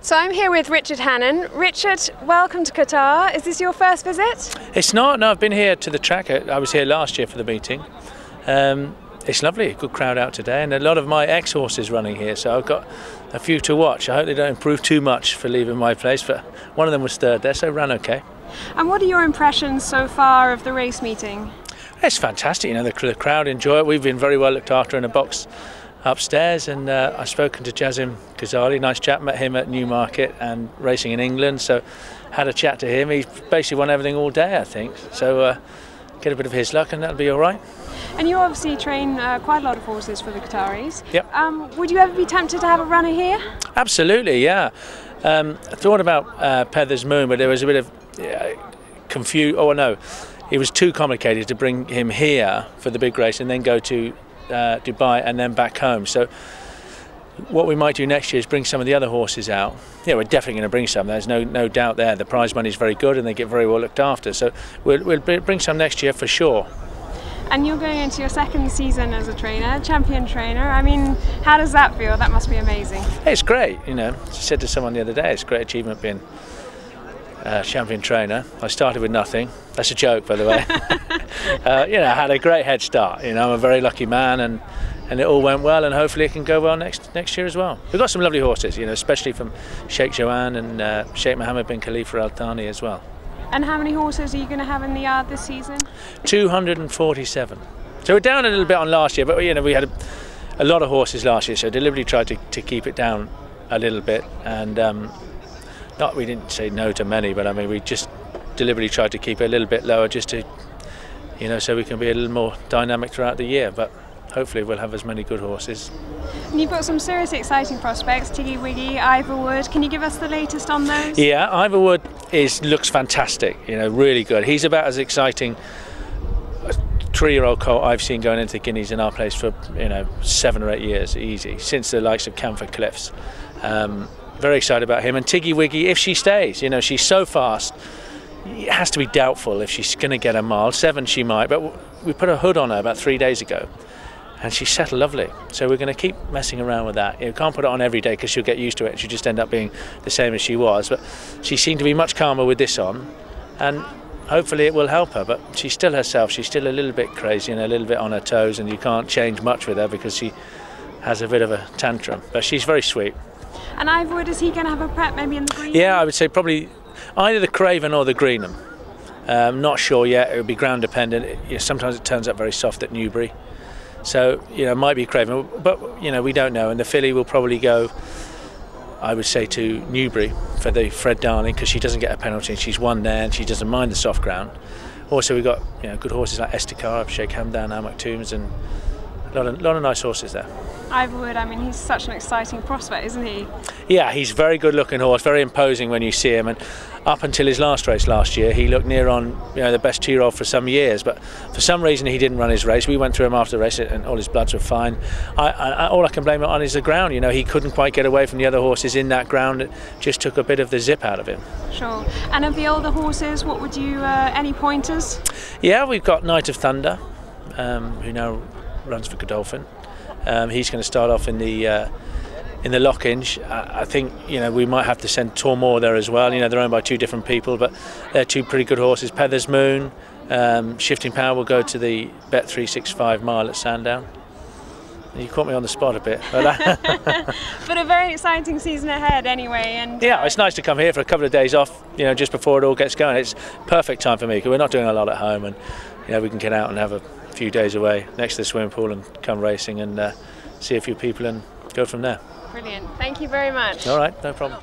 So I'm here with Richard Hannon. Richard, welcome to Qatar. Is this your first visit? It's not. No, I've been here to the track. I was here last year for the meeting. It's lovely, a good crowd out today, and a lot of my ex-horses running here, so I've got a few to watch. I hope they don't improve too much for leaving my place, but one of them was third there, so ran okay. And what are your impressions so far of the race meeting? It's fantastic, you know, the crowd enjoy it. We've been very well looked after in a box upstairs, and I've spoken to Jazim Ghazali, nice chap, met him at Newmarket and racing in England, so had a chat to him. He's basically won everything all day, I think, so get a bit of his luck and that'll be all right. And you obviously train quite a lot of horses for the Qataris. Yep. Would you ever be tempted to have a runner here? Absolutely, yeah. I thought about Peather's Moon, but there was a bit of confusion. Oh no, it was too complicated to bring him here for the big race and then go to Dubai and then back home. So what we might do next year is bring some of the other horses out. Yeah, we're definitely going to bring some. There's no doubt there. The prize money is very good and they get very well looked after. So we'll bring some next year for sure. And you're going into your second season as a trainer, champion trainer. I mean, how does that feel? That must be amazing. It's great, you know. I said to someone the other day, it's a great achievement being champion trainer. I started with nothing. That's a joke, by the way. You know, I had a great head start. You know, I'm a very lucky man, and it all went well, and hopefully it can go well next year as well. We've got some lovely horses, you know, especially from Sheikh Joanne and Sheikh Mohammed bin Khalifa Al Thani as well. And how many horses are you going to have in the yard this season? 247. So we're down a little bit on last year, but you know, we had a lot of horses last year, so deliberately tried to keep it down a little bit, and we didn't say no to many, but I mean, we just deliberately tried to keep it a little bit lower, just to, you know, so we can be a little more dynamic throughout the year. But hopefully we'll have as many good horses. And you've got some seriously exciting prospects, Tiggy Wiggy, Ivorwood. Can you give us the latest on those? Yeah, Ivorwood looks fantastic, you know, really good. He's about as exciting a 3-year-old colt I've seen going into the Guineas in our place for, you know, 7 or 8 years, easy, since the likes of Camphor Cliffs. Very excited about him. And Tiggy Wiggy, if she stays, you know, she's so fast, it has to be doubtful if she's going to get a mile. 7 she might, but we put a hood on her about 3 days ago, and she settled lovely. So we're going to keep messing around with that. You can't put it on every day because she'll get used to it. She'll just end up being the same as she was. But she seemed to be much calmer with this on, and hopefully it will help her. But she's still herself. She's still a little bit crazy and a little bit on her toes, and you can't change much with her because she has a bit of a tantrum. But she's very sweet. And Ivorwood, is he going to have a prep maybe in the Greenham? Yeah, I would say probably either the Craven or the Greenham. Not sure yet. It would be ground dependent. You know, sometimes it turns out very soft at Newbury. So, you know, it might be Craven, but, you know, we don't know. And the filly will probably go, I would say, to Newbury for the Fred Darling, because she doesn't get a penalty and she's won there and she doesn't mind the soft ground. Also, we've got, you know, good horses like Carp, Sheikh Hamdan, Al Maktoums, and a lot of nice horses there. Ivorwood, I mean, he's such an exciting prospect, isn't he? Yeah, he's a very good looking horse, very imposing when you see him, and up until his last race last year he looked near on, you know, the best 2-year-old for some years, but for some reason he didn't run his race. We went through him after the race and all his bloods were fine. All I can blame it on is the ground. You know, he couldn't quite get away from the other horses in that ground. It just took a bit of the zip out of him. Sure. And of the older horses, what would you, any pointers? Yeah, we've got Knight of Thunder, who now runs for Godolphin. He's going to start off in the Lockinge. I think, you know, we might have to send Tormore there as well. You know, they're owned by 2 different people, but they're 2 pretty good horses. Peather's Moon, Shifting Power will go to the Bet 365 mile at Sandown. You caught me on the spot a bit. But a very exciting season ahead anyway. And yeah, it's nice to come here for a couple of days off, you know, just before it all gets going. It's perfect time for me because we're not doing a lot at home, and, you know, we can get out and have a few days away next to the swimming pool and come racing and see a few people and go from there. Brilliant. Thank you very much. All right, no problem.